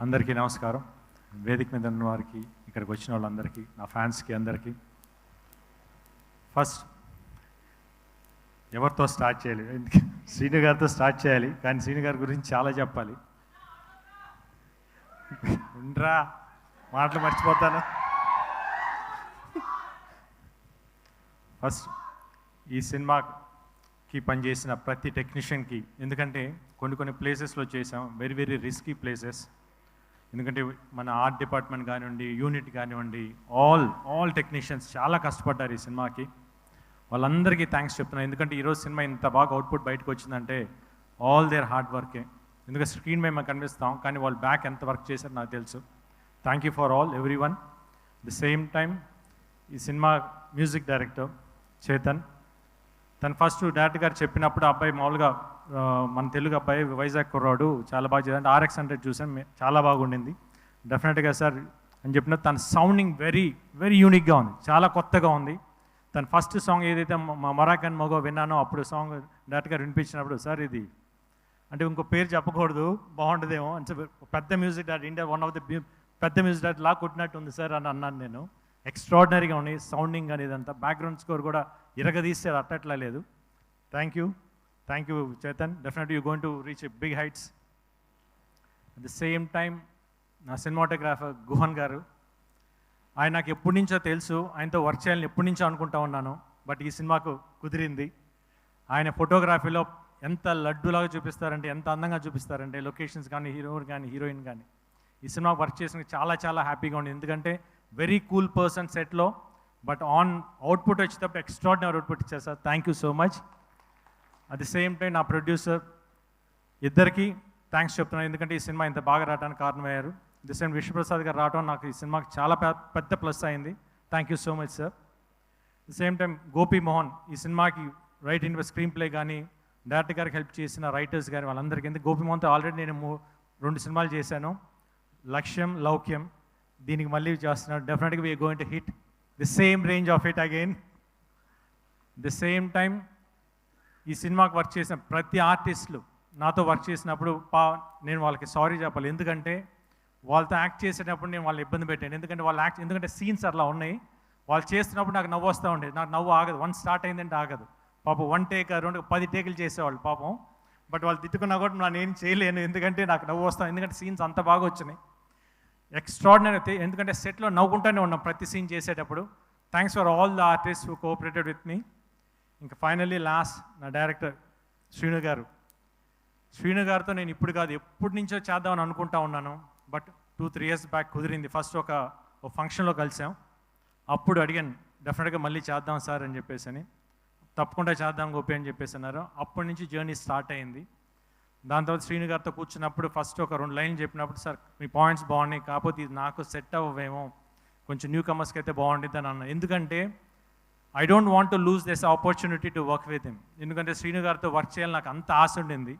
అందరికీ నమస్కారం. వేదిక మీద ఉన్న వారికి, ఇక్కడికి వచ్చిన వాళ్ళందరికీ, నా ఫ్యాన్స్కి అందరికీ. ఫస్ట్ ఎవరితో స్టార్ట్ చేయాలి? శ్రీను గారితో స్టార్ట్ చేయాలి, కానీ శ్రీను గారి గురించి చాలా చెప్పాలి. ఉండరా, మాటలు మర్చిపోతాను. ఫస్ట్ ఈ సినిమాకి పనిచేసిన ప్రతి టెక్నీషియన్కి, ఎందుకంటే కొన్ని ప్లేసెస్లో చేసాం, వెరీ వెరీ రిస్కీ ప్లేసెస్. ఎందుకంటే మన ఆర్ట్ డిపార్ట్మెంట్ కానివ్వండి, యూనిట్ కానివ్వండి, ఆల్ టెక్నీషియన్స్ చాలా కష్టపడ్డారు ఈ సినిమాకి. వాళ్ళందరికీ థ్యాంక్స్ చెప్తున్నాను. ఎందుకంటే ఈరోజు సినిమా ఇంత బాగా అవుట్పుట్ బయటకు వచ్చిందంటే ఆల్ దేర్ హార్డ్ వర్కే. ఎందుకంటే స్క్రీన్ మీద మేము కనిపిస్తాం, కానీ వాళ్ళు బ్యాక్ ఎంత వర్క్ చేశారో నాకు తెలుసు. Thank you for all every one. The same time ఈ సినిమా మ్యూజిక్ డైరెక్టర్ చేతన్, తను ఫస్ట్ డైరెక్టర్ గారు చెప్పినప్పుడు అబ్బాయి మామూలుగా మన తెలుగు అబ్బాయి, వైజాగ్ కుర్రాడు, చాలా బాగా చేయాలంటే RX100 చూసాను, చాలా బాగుండింది. డెఫినెట్గా సార్ అని చెప్పిన తన సౌండింగ్ వెరీ వెరీ యూనిక్గా ఉంది, చాలా కొత్తగా ఉంది. తన ఫస్ట్ సాంగ్ ఏదైతే మరాకన్ మగో విన్నానో, అప్పుడు సాంగ్ డైరెక్టర్ గారు వినిపించినప్పుడు, సార్ ఇది అంటే ఇంకో పేరు చెప్పకూడదు, బాగుంటుందేమో అంటే పెద్ద music director, India one of the పెద్ద మ్యూజిక్ డైరెక్టర్ లా కొట్టినట్టు ఉంది సార్ అని అన్నాను నేను. ఎక్స్ట్రాడినరీగా ఉంది సౌండింగ్ అనేది అంతా, బ్యాక్గ్రౌండ్ స్కోర్ కూడా ఇరగదీస్తే అట్టట్లా లేదు. Thank you Chetan. Definitely you going to reach big heights. At the same time నా సినిమాటోగ్రాఫర్ గుహన్ గారు, ఆయన నాకు ఎప్పటి నుంచో తెలుసు, ఆయనతో వర్క్ చేయాలని ఎప్పటి నుంచో అనుకుంటా ఉన్నాను, బట్ ఈ సినిమాకు కుదిరింది. ఆయన ఫోటోగ్రఫీలో ఎంత లడ్డూలాగా చూపిస్తారంటే, ఎంత అందంగా చూపిస్తారంటే, లొకేషన్స్ కానీ, హీరోయిన్ కానీ, ఈ సినిమా వర్క్ చేసిన చాలా చాలా హ్యాపీగా ఉంది. ఎందుకంటే వెరీ కూల్ పర్సన్ సెట్లో, బట్ ఆన్ అవుట్పుట్ వచ్చేటప్పుడు ఎక్స్ట్రాడినరీ అవుట్పుట్ ఇచ్చారు sir. Thank you so much. At the same time నా ప్రొడ్యూసర్ ఇద్దరికి థ్యాంక్స్ చెప్తున్నాను, ఎందుకంటే ఈ సినిమా ఇంత బాగా రావడానికి కారణమయ్యారు. ది సేమ్ విశ్వప్రసాద్ గారు రావడం నాకు ఈ సినిమాకి చాలా పెద్ద ప్లస్ అయింది. Thank you so much sir. The same time Gopi Mohan, ఈ సినిమాకి రైటింగ్ స్క్రీన్ ప్లే కానీ, డైరెక్టర్ గారికి హెల్ప్ చేసిన రైటర్స్ కానీ, వాళ్ళందరికీ. ఎందుకు గోపి మోహన్తో ఆల్రెడీ నేను 2 సినిమాలు చేశాను, లక్ష్యం, లౌక్యం. దీనికి మళ్ళీ చేస్తున్నాడు. డెఫినెట్గా we are going to hit the same range of hit again. The same time ఈ సినిమాకి వర్క్ చేసిన ప్రతి ఆర్టిస్టులు నాతో వర్క్ చేసినప్పుడు నేను వాళ్ళకి సారీ చెప్పాలి. ఎందుకంటే వాళ్ళతో యాక్ట్ చేసేటప్పుడు నేను వాళ్ళని ఇబ్బంది పెట్టాను. ఎందుకంటే సీన్స్ అట్లా ఉన్నాయి. వాళ్ళు చేస్తున్నప్పుడు నాకు నవ్వు వస్తూ ఉండేది. నాకు నవ్వు ఆగదు, 1 స్టార్ట్ అయిందంటే ఆగదు. పాపం 1 టేక్ 2 10 టేకులు చేసేవాళ్ళు పాపం. బట్ వాళ్ళు తిట్టుకున్నా కూడా నేను ఏం చేయలేను, ఎందుకంటే నాకు నవ్వు వస్తాను. ఎందుకంటే సీన్స్ అంత బాగా వచ్చినాయి, ఎక్స్ట్రాడినరీ. ఎందుకంటే సెట్లో నవ్వుకుంటూనే ఉన్నాం ప్రతి సీన్ చేసేటప్పుడు. Thanks for all the artist who cooperated with me. ఇంకా ఫైనల్లీ లాస్ట్ నా డైరెక్టర్ శ్రీను గారు. శ్రీను గారితో నేను ఇప్పుడు కాదు, ఎప్పటి నుంచో చేద్దామని అనుకుంటా ఉన్నాను, బట్ 2-3 ఇయర్స్ బ్యాక్ కుదిరింది. ఫస్ట్ ఒక ఫంక్షన్లో కలిసాం, అప్పుడు అడిగాను డెఫినెట్గా మళ్ళీ చేద్దాం సార్ అని చెప్పేసి అని. తప్పకుండా చేద్దాం గోపి అని చెప్పేసి అన్నారు. అప్పటి నుంచి జర్నీ స్టార్ట్ అయింది. దాని తర్వాత శ్రీను గారితో కూర్చున్నప్పుడు ఫస్ట్ ఒక 2 లైన్లు చెప్పినప్పుడు, సార్ మీ పాయింట్స్ బాగున్నాయి, కాకపోతే ఇది నాకు సెట్ అవ్వేమో, కొంచెం న్యూ కమర్స్కి అయితే బాగుంటుంది అని అన్నా. ఎందుకంటే I don't want to lose this opportunity to work with him. ఎందుకంటే శ్రీను గారితో వర్క్ చేయాలని నాకు అంత ఆశ ఉండింది.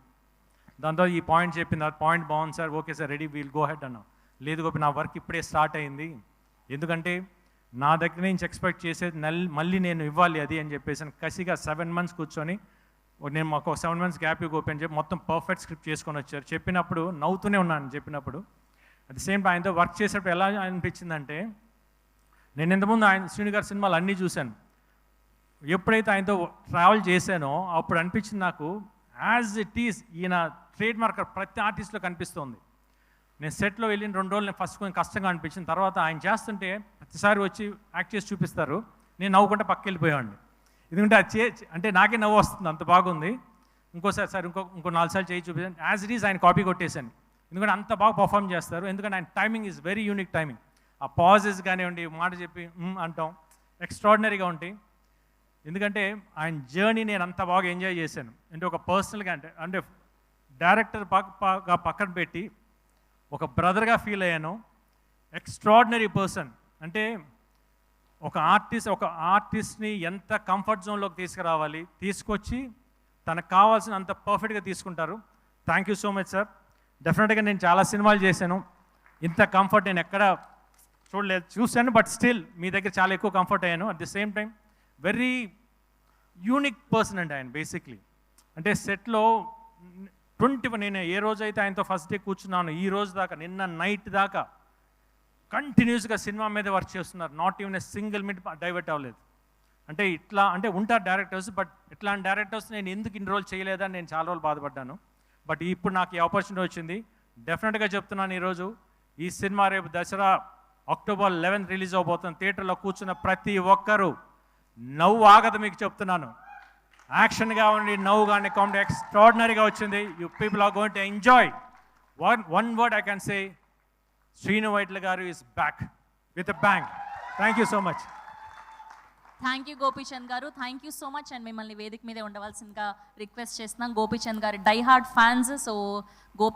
దాంతో ఈ పాయింట్ చెప్పింది, ఆ పాయింట్ బాగుంది sir, okay sir, ready, we'll go head అన్నా. లేదు గోపి, నా వర్క్ ఇప్పుడే స్టార్ట్ అయింది, ఎందుకంటే నా దగ్గర నుంచి ఎక్స్పెక్ట్ చేసేది మళ్ళీ నేను ఇవ్వాలి అది అని చెప్పేసి కసిగా 7 months కూర్చొని, నేను మాకు ఒక 7 months గ్యాప్ గోపి అని చెప్పి మొత్తం పర్ఫెక్ట్ స్క్రిప్ట్ చేసుకొని వచ్చారు. చెప్పినప్పుడు నవ్వుతూనే ఉన్నాను చెప్పినప్పుడు. అట్ ది సేమ్ టైం ఆయనతో వర్క్ చేసేటప్పుడు ఎలా అనిపించిందంటే, నేను ఇంతకుముందు శ్రీను గారి సినిమాలు అన్నీ చూశాను. ఎప్పుడైతే ఆయనతో ట్రావెల్ చేశానో అప్పుడు అనిపించింది నాకు, యాజ్ ఇట్ ఈస్ ఈయన ట్రేడ్ మార్కర్ ప్రతి ఆర్టిస్ట్లో కనిపిస్తుంది. నేను సెట్లో వెళ్ళిన 2 రోజులు నేను ఫస్ట్ కొంచెం కష్టంగా అనిపించింది. తర్వాత ఆయన చేస్తుంటే ప్రతిసారి వచ్చి యాక్ట్ చేసి చూపిస్తారు, నేను నవ్వుకుంటే పక్కకి వెళ్ళిపోయామండి. ఎందుకంటే అది అంటే నాకే నవ్వు వస్తుంది, అంత బాగుంది. ఇంకోసారి సార్ ఇంకో 4 సార్లు చేయి చూపించాను, యాజ్ ఇట్ ఈస్ ఆయన కాపీ కొట్టేశాను. ఎందుకంటే అంత బాగా పర్ఫామ్ చేస్తారు. ఎందుకంటే ఆయన timing is very unique timing. ఆ పాజెస్ కానివ్వండి, మాట చెప్పి అంటాం, ఎక్స్ట్రాడినరీగా ఉంటాయి. ఎందుకంటే ఆయన జర్నీ నేను అంత బాగా ఎంజాయ్ చేశాను. అంటే ఒక పర్సనల్గా అంటే డైరెక్టర్ పక్కన పెట్టి ఒక బ్రదర్గా ఫీల్ అయ్యాను. Extraordinary person. అంటే ఒక ఆర్టిస్ట్ని ఎంత కంఫర్ట్ జోన్లోకి తీసుకురావాలి, తీసుకొచ్చి తనకు కావాల్సిన అంత పర్ఫెక్ట్గా తీసుకుంటారు. Thank you so much sir. డెఫినెట్గా నేను చాలా సినిమాలు చేశాను, ఇంత కంఫర్ట్ నేను ఎక్కడ చూశాను, బట్ స్టిల్ మీ దగ్గర చాలా ఎక్కువ కంఫర్ట్ అయ్యాను. At the same time very unique person అండి ఆయన బేసిక్లీ. అంటే సెట్లో నేను ఏ రోజైతే ఆయనతో ఫస్ట్ డే కూర్చున్నాను ఈ రోజు దాకా, నిన్న నైట్ దాకా కంటిన్యూస్గా సినిమా మీద వర్క్ చేస్తున్నారు. Not even a single minute divert అవ్వలేదు. అంటే ఇట్లా అంటే ఉంటారు డైరెక్టర్స్, బట్ ఇట్లాంటి డైరెక్టర్స్ నేను ఎందుకు ఇన్ని రోజులు చేయలేదని నేను చాలా రోజులు బాధపడ్డాను. బట్ ఇప్పుడు నాకు ఈ ఆపర్చునిటీ వచ్చింది. డెఫినెట్గా చెప్తున్నాను, ఈరోజు ఈ సినిమా రేపు దసరా అక్టోబర్ 11 రిలీజ్ అవబోతుంది. థియేటర్లో కూర్చున్న ప్రతి ఒక్కరూ నవ్వు ఆగదు, మీకు చెప్తున్నాను. యాక్షన్ కావండి, నవ్వు కానీ, కామెడీ ఎక్స్ట్రాడినరీగా వచ్చింది. You people are going to enjoy. One word I can say, Srinu Vaitla garu is back with a bang. Thank you so much. Thank you Gopichand garu, thank you so much. And మిమ్మల్ని వేదిక మీదే ఉండవలసిందిగా రిక్వెస్ట్ చేస్తున్నాం. Gopichand garu die hard fans, so Gopi